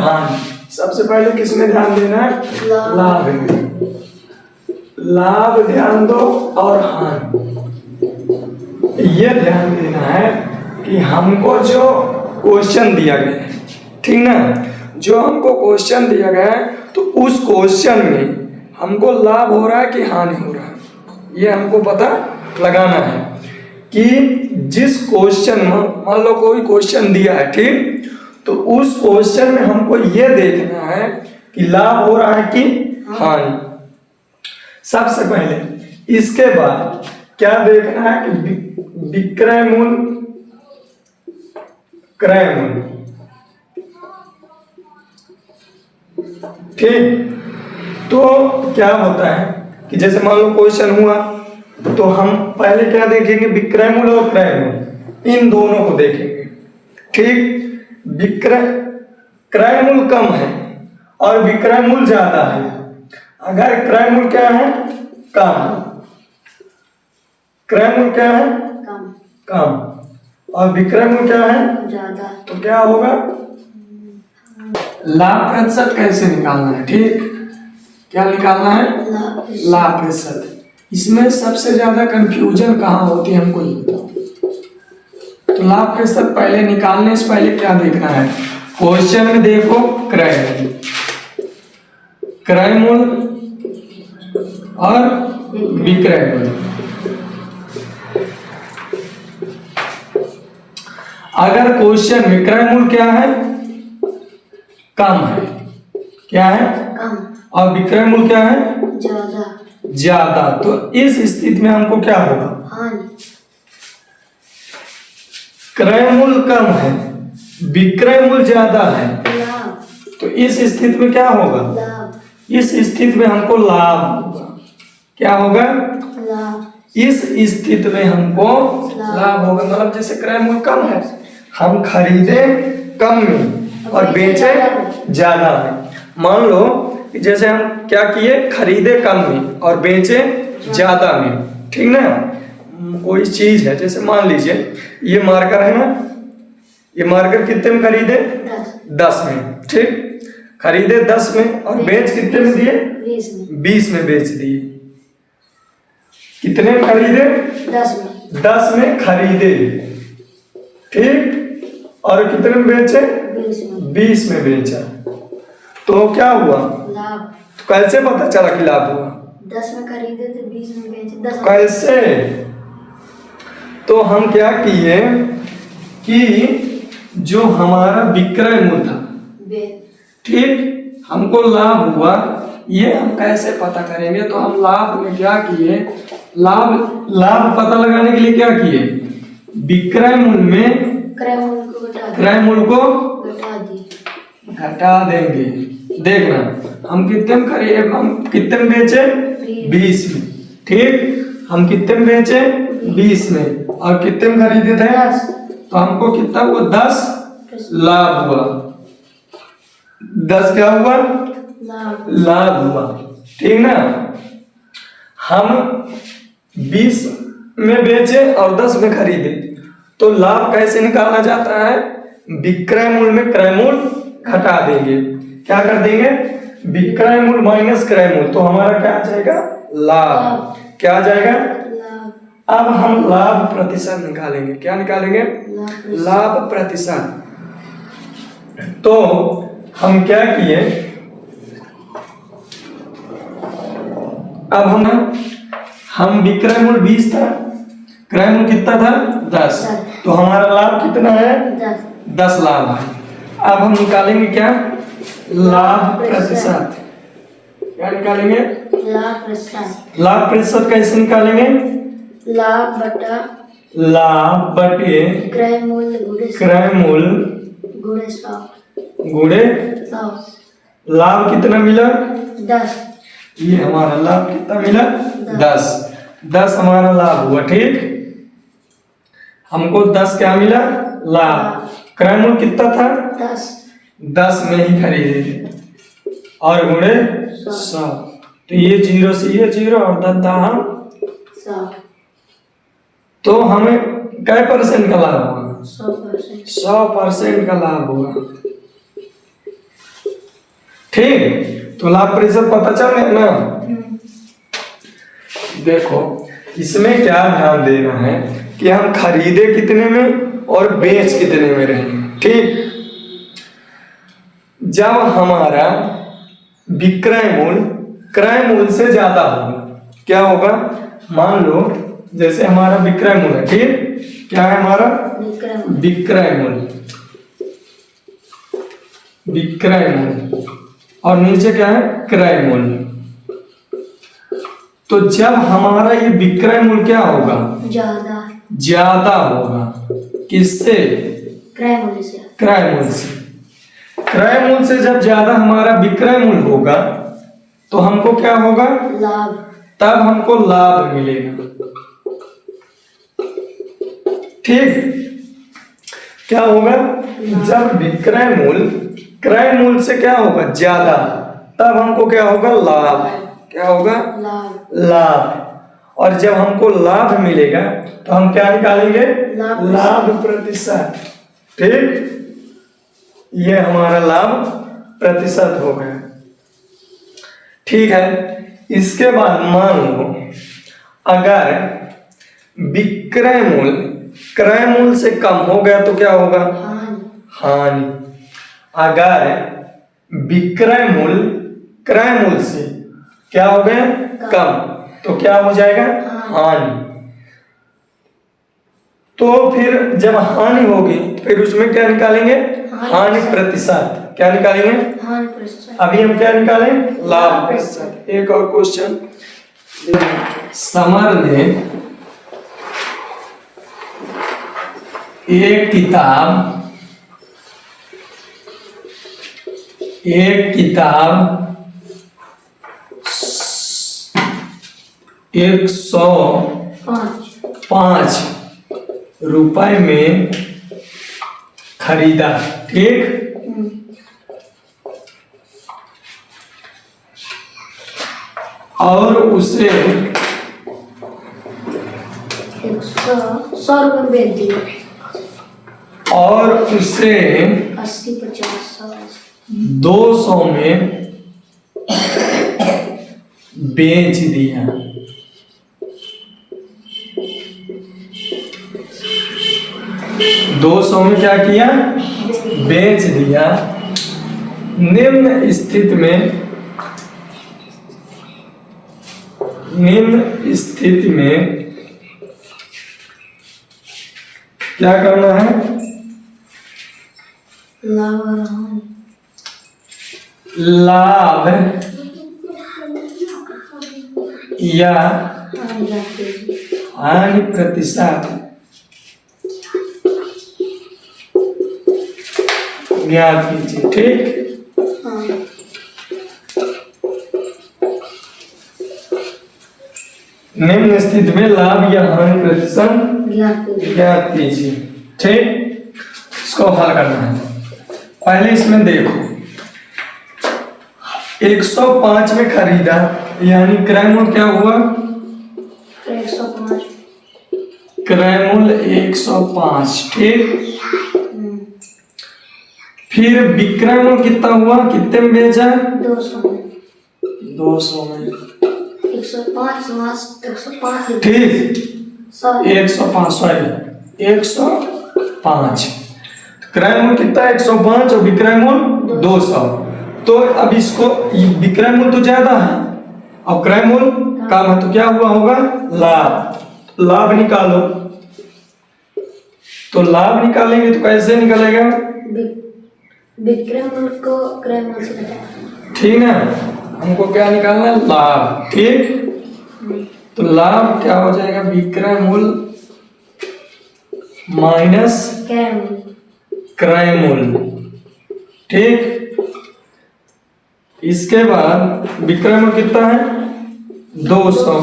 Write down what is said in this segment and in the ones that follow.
हानि। सबसे पहले किसमें ध्यान देना है? लाभ में। लाभ ध्यान दो और हानि, ये ध्यान देना है कि हमको जो क्वेश्चन दिया गया है, ठीक ना, जो हमको क्वेश्चन दिया गया है तो उस क्वेश्चन में हमको लाभ हो रहा है कि हानि हो रहा है, ये हमको पता लगाना है। कि जिस क्वेश्चन में मान लो कोई क्वेश्चन दिया है, ठीक, तो उस क्वेश्चन में हमको ये देखना है कि लाभ हो रहा है कि हानि, सबसे पहले। इसके बाद क्या देखना है कि विक्रय मूल्य, क्रय मूल्य, ठीक। तो क्या होता है कि जैसे मान लो क्वेश्चन हुआ तो हम पहले क्या देखेंगे? विक्रय मूल्य और क्रय मूल्य, इन दोनों को देखेंगे, ठीक। क्रय मूल्य कम है और विक्रय मूल्य ज्यादा है। अगर क्रय मूल्य क्या है? कम। क्रय मूल्य क्या है? कम और विक्रय मूल्य क्या है? ज्यादा। तो क्या होगा? लाभ प्रतिशत कैसे निकालना है, ठीक। क्या निकालना है? लाभ प्रतिशत। इसमें सबसे ज्यादा कंफ्यूजन कहाँ होती है हमको ये बताओ। तो लाभ प्रतिशत पहले निकालने से पहले क्या देखना है? क्वेश्चन में देखो क्रय मूल्य, क्रय मूल्य और विक्रय मूल्य। अगर क्वेश्चन में क्रय मूल्य क्या है? कम है। क्या है? कम। और विक्रय मूल्य क्या है? ज्यादा। ज्यादा। तो इस स्थिति में हमको क्या होगा? हानि। क्रय मूल्य कम है, विक्रय मूल्य ज्यादा है, तो इस स्थिति में क्या होगा? लाभ। इस स्थिति में हमको लाभ होगा। क्या होगा? लाभ। इस स्थिति में हमको लाभ होगा। मतलब जैसे क्रय मूल्य कम है, हम खरीदे कम में और बेचे ज्यादा में। मान लो कि जैसे हम क्या किए? खरीदे कम में और बेचे ज्यादा में, ठीक ना। कोई चीज है, जैसे मान लीजिए ये मार्कर है ना, ये मार्कर कितने में खरीदे? 10 में, ठीक। खरीदे 10 में और बेच कितने में दिए? 20 में बेच दिए। कितने में खरीदे? 10 में। 10 में खरीदे, ठीक, और कितने में बेचे? 20 में बेचा। तो क्या हुआ? लाभ। तो कैसे पता चला कि लाभ हुआ? 10 में खरीदे थे, 20 में बेचे। 10 कैसे? तो हम क्या किए कि जो हमारा विक्रय मूल्य था, ठीक, हमको लाभ हुआ, ये हम कैसे पता करेंगे? तो हम लाभ में क्या किए? लाभ पता लगाने के लिए क्या किए? विक्रय मूल्य में क्रय मूल्य को घटा देंगे। देखना हम कितने में खरीदे, हम कितने में बेचे? 20 में, ठीक। हम कितने में बेचे? 20 में। और कितने में खरीदे थे? 10। तो हमको कितना हुआ? 10 लाभ हुआ। 10 क्या हुआ? लाभ हुआ, ठीक ना। हम 20 में बेचे और 10 में खरीदे, तो लाभ कैसे निकालना जाता है? विक्रय मूल्य में क्रय मूल्य घटा देंगे। क्या कर देंगे? विक्रय मूल्य माइनस क्रय मूल्य, तो हमारा क्या आ जाएगा? लाभ। क्या आ जाएगा? अब हम लाभ प्रतिशत निकालेंगे। क्या निकालेंगे? लाभ प्रतिशत। तो हम क्या किए? अब हम विक्रय मूल्य 20 था, क्रय मूल्य कितना था? 10। तो हमारा लाभ कितना है? 10 लाभ है। अब हम निकालेंगे क्या? लाभ प्रतिशत। क्या निकालेंगे? लाभ प्रतिशत। लाभ प्रतिशत कैसे निकालेंगे? लाभ बटे क्रय मूल्य गुणे 100। लाभ कितना मिला? 10। ये हमारा लाभ कितना मिला? 10 हमारा लाभ हुआ, ठीक। हमको 10 क्या मिला? लाभ। क्रय मूल्य कितना था? 10 में ही खरीदे थे और गुणे 100। तो ये 0 से ये 0 और 10 हम 100। तो हमें कै % का लाभ होगा? 100% का लाभ होगा। ठीक, तो लाभ प्रतिशत पता चल गया ना। देखो इसमें क्या ध्यान देना है कि हम खरीदे कितने में और बेच कितने में रहेंगे। ठीक, जब हमारा विक्रय मूल्य क्रय मूल्य से ज्यादा होगा, क्या होगा, मान लो जैसे हमारा विक्रय मूल्य है, ठीक, क्या है हमारा विक्रय मूल्य, विक्रय मूल्य और नीचे क्या है क्रय मूल्य। तो जब हमारा ये विक्रय मूल्य क्या होगा, ज्यादा होगा, किससे, क्रय मूल्य से। क्रय मूल्य से। क्रय मूल्य से जब ज्यादा हमारा विक्रय मूल्य होगा तो हमको क्या होगा, लाभ, तब हमको लाभ मिलेगा। ठीक, क्या होगा, जब विक्रय मूल्य क्रय मूल्य से क्या होगा ज्यादा, तब हमको क्या होगा, लाभ, क्या होगा, लाभ, लाभ। और जब हमको लाभ मिलेगा तो हम क्या निकालेंगे, लाभ प्रतिशत। ठीक, ये हमारा लाभ प्रतिशत हो गया। ठीक है, इसके बाद मान लो अगर विक्रय मूल्य क्रय मूल्य से कम हो गया तो क्या होगा, हानि। अगर विक्रय मूल्य क्रय मूल्य से क्या हो गया, कम, तो क्या हो जाएगा, हानि। तो फिर जब हानि होगी फिर उसमें क्या निकालेंगे, हानि प्रतिशत। क्या निकालेंगे, हानि प्रतिशत। अभी हम क्या निकालें, लाभ प्रतिशत। एक और क्वेश्चन, समर ने एक किताब 105 रुपए में खरीदा। ठीक, और उसे 100 रुपए में बेच दिया, और उसे 80, 50, 100 200 में बेच दिया। 200 में क्या किया, बेच दिया। निम्न स्थिति में क्या करना है, लाभ या हानि प्रतिशत ज्ञात कीजिए। ठीक, निम्न स्थिति में लाभ या हानि प्रतिशत ज्ञात कीजिए। ठीक, इसको हल करना है। पहले इसमें देखो 105 में खरीदा यानी क्रय मूल्य क्या हुआ, 105, क्रय मूल्य 105। ठीक, फिर विक्रय मूल्य कितना हुआ, कितने में बेचा, 200 में, 200 में। 105 ठीक, 105 सॉरी 105। क्रय मूल्य कितना, 105 और विक्रय मूल्य 200। तो अब इसको विक्रय मूल्य तो ज्यादा है और क्रय मूल्य कम है, तो क्या हुआ होगा, लाभ। लाभ निकालो, तो लाभ निकालेंगे तो कैसे निकलेगा, विक्रय मूल्य को क्रय मूल्य से घटाना। ठीक ना, हमको क्या निकालना है, लाभ। ठीक, तो लाभ क्या हो जाएगा, विक्रय मूल्य माइनस क्रय मूल्य। ठीक, इसके बाद विक्रय मूल्य कितना है, 200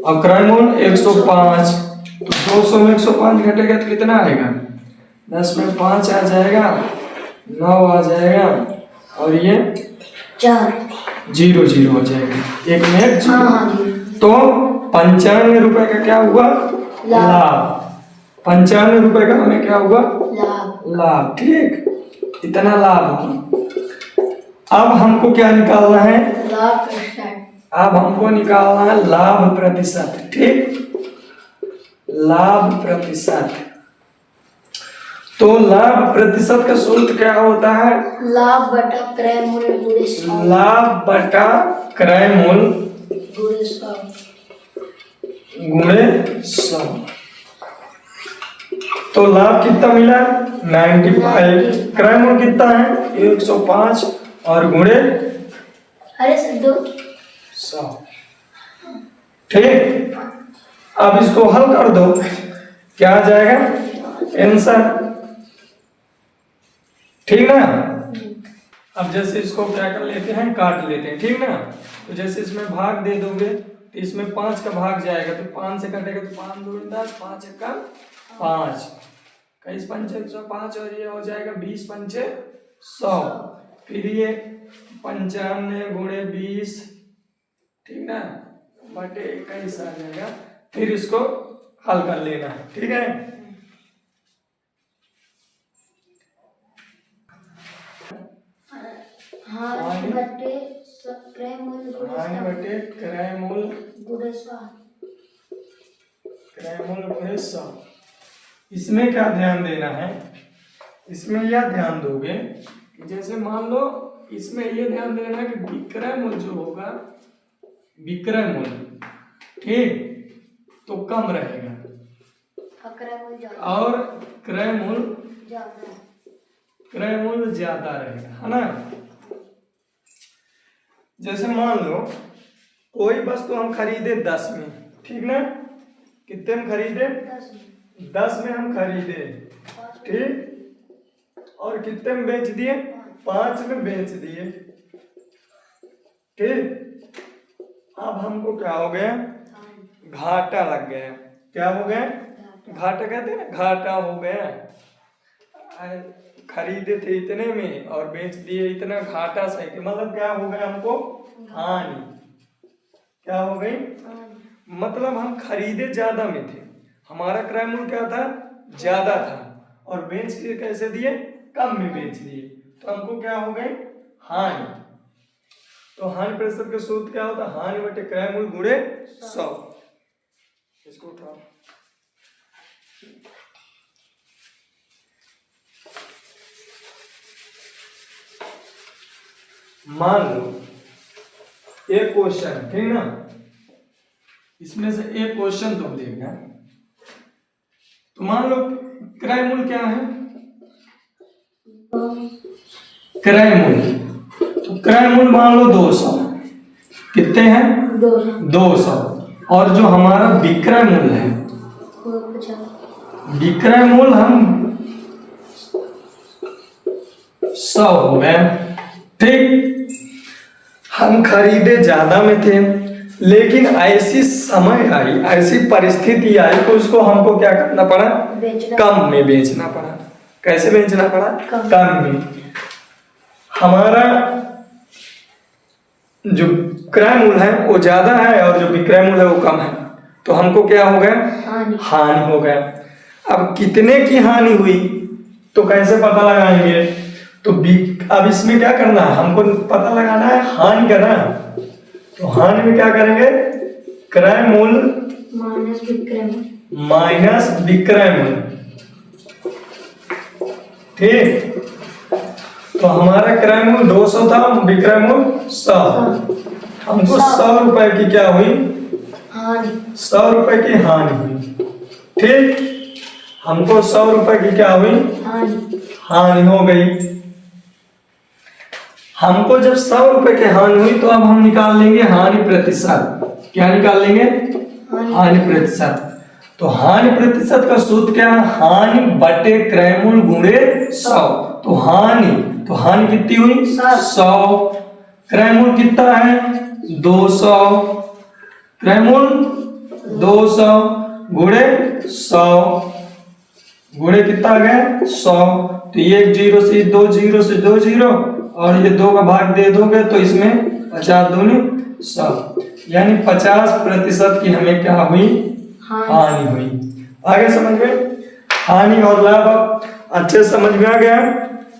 और क्रय मूल्य 105। तो 200 में 105 घटेगा तो कितना आएगा, 10 में 5 आ जाएगा, 9 आ जाएगा और ये 4 0 0 हो जाएगा, एक में एक 0। हाँ, तो 95 रुपए का क्या हुआ, लाभ। 95 रुपए का हमें क्या हुआ, लाभ। लाभ। ठीक, इतना लाभ हुआ। अब हमको क्या निकालना है? लाभ प्रतिशत। अब हमको निकालना है लाभ प्रतिशत। ठीक, लाभ प्रतिशत। तो लाभ प्रतिशत का सूत्र क्या होता है? लाभ बटा क्रय मूल्य गुणे 100। लाभ बटा क्रय मूल्य गुणे 100। गुणे 100। तो लाभ कितना मिला? 95। क्रय मूल्य कितना है? 105 और गुणे अरे सर 2। 100। ठीक, अब इसको हल कर दो, क्या आ जाएगा आंसर? ठीक ना? अब जैसे इसको क्या कर लेते हैं, काट लेते हैं। ठीक ना? तो जैसे इसमें भाग दे दोगे तो इसमें 5 का भाग जाएगा, तो 5 से कटेगा तो 5 दूनी 10, 5 एक 5, 21 पंचे 105 और ये हो जाएगा 20 पंचे 100। फिर ये 95 गुणे 20, ठीक ना, बटे 21 आ जाएगा। फिर इसको हल कर लेना है। ठीक है, हानि बटे क्रय मूल्य गुणे 100। हानि बटे क्रय मूल्य गुणे 100। क्रय मूल्य गुणे 100। इसमें क्या ध्यान देना है? इसमें यह ध्यान दोगे कि जैसे मान लो इसमें यह ध्यान देना है कि विक्रय मूल्य जो होगा, विक्रय मूल्य, ठीक, तो कम रहेगा और क्रय मूल्य ज्यादा रहेगा, है ना? जैसे मान लो कोई वस्तु हम खरीदे 10 में, ठीक ना, कितने में खरीदे? 10 में हम खरीदे, ठीक, और कितने में बेच दिए? 5 में बेच दिए। ठीक, अब हमको क्या हो गया? घाटा लग गया। क्या हो गया? घाटा कहते हैं ना, घाटा हो गया। खरीदे थे इतने में और बेच दिए इतना, घाटा सही, मतलब क्या हो गया हमको? हानि। क्या हो गई? मतलब हम खरीदे ज्यादा में थे, हमारा क्रय मूल्य क्या था? ज्यादा था, और बेच के कैसे दिए? कम में बेच दिए, तो हमको क्या हो गई? हानि। तो हानि प्रतिशत का सूत्र क्या होता है? हानि बटे क्रय मूल्य गुणे 100। इसको उठाओ। मान लो एक क्वेश्चन, ठीक ना, इसमें से एक क्वेश्चन तुम देखना। तो मान लो क्रय मूल्य क्या है? क्रय मूल्य, तो क्रय मूल्य मान लो 200। कितने हैं? 200। और जो हमारा विक्रय मूल्य है, विक्रय मूल्य हम 100 हो गए। ठीक, हम खरीदे ज्यादा में थे, लेकिन ऐसी समय आई, ऐसी परिस्थिति आई तो उसको हमको क्या करना पड़ा? कम में बेचना पड़ा। कैसे बेचना पड़ा? कम में। हमारा जो क्रय मूल्य है वो ज्यादा है और जो विक्रय मूल्य है वो कम है, तो हमको क्या हो गया? हानि हो गया। अब कितने की हानि हुई तो कैसे पता लगाएंगे? तो अब इसमें क्या करना है? हमको पता लगाना है हानि का ना, तो हानि में क्या करेंगे? क्रय मूल्य माइनस विक्रय मूल्य। ठीक, तो हमारा क्रय मूल्य 200 था, विक्रय मूल्य 100। हमको 100 रुपए की क्या हुई? 100 रुपए की हानि हुई। ठीक, हमको 100 रुपए की क्या हुई? हानि हो गई। हमको जब 100 रुपए की हानि हुई तो अब हम निकाल लेंगे हानि प्रतिशत। क्या निकाल लेंगे? हानि प्रतिशत। तो हानि प्रतिशत का सूत्र क्या है? हानि बटे क्रय मूल्य गुणे 100। तो हानि कितनी हुई? 100। क्रय मूल्य कितना है? 200। क्रय मूल्य 200 गुणे 100, गुणे कितना आ गया? 100। तो ये 1 0 से 2 0 से 2 0 और ये 2 का भाग दे दोगे तो इसमें 50 दूनी 100, यानी 50% की हमें क्या हुई? हानि हुई। आगे समझ में? हानि और लाभ अच्छे समझ में आ गया।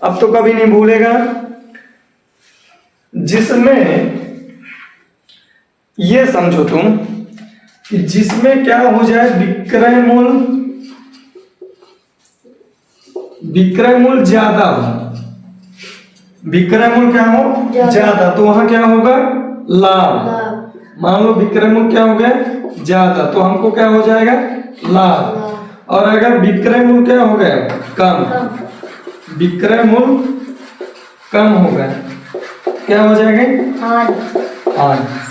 अब तो कभी नहीं भूलेगा। जिसमें, ये समझो तुम कि जिसमें क्या हो जाए, विक्रय मूल ज्यादा हो, विक्रय मूल क्या हो, ज्यादा, तो वहां क्या होगा, लाभ। लाभ। मान लो विक्रय मूल क्या हो गया, ज्यादा, तो हमको क्या हो जाएगा, लाभ। और अगर विक्रय मूल क्या हो गया, कम, विक्रय मूल कम हो गया, क्या हो जाएगा, हानि। हानि।